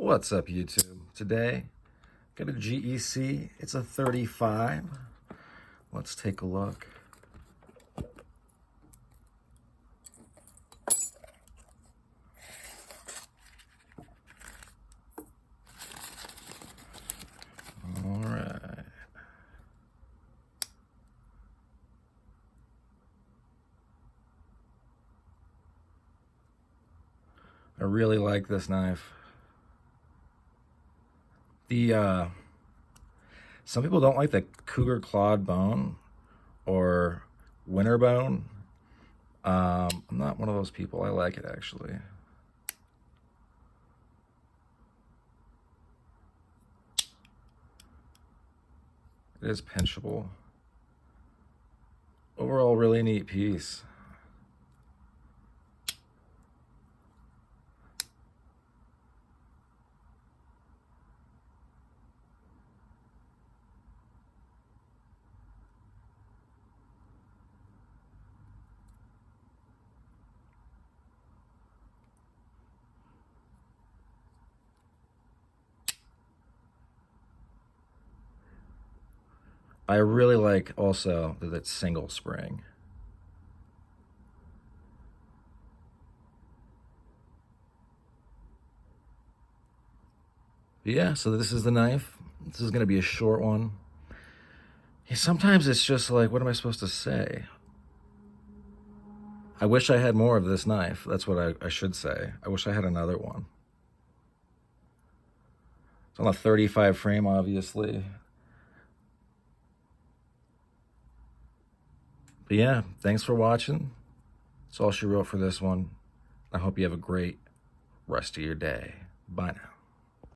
What's up, YouTube? Today, got a GEC. It's a 35. Let's take a look. All right. I really like this knife. Some people don't like the Cougar clawed bone or winter bone. I'm not one of those people. I like it, actually. It is pinchable. Overall, really neat piece. I really like also that it's single spring. But yeah, so this is the knife. This is going to be a short one. Yeah, sometimes it's just like, what am I supposed to say? I wish I had more of this knife. That's what I should say. I wish I had another one. It's on a 35 frame, obviously. But yeah, thanks for watching. That's all she wrote for this one. I hope you have a great rest of your day. Bye now.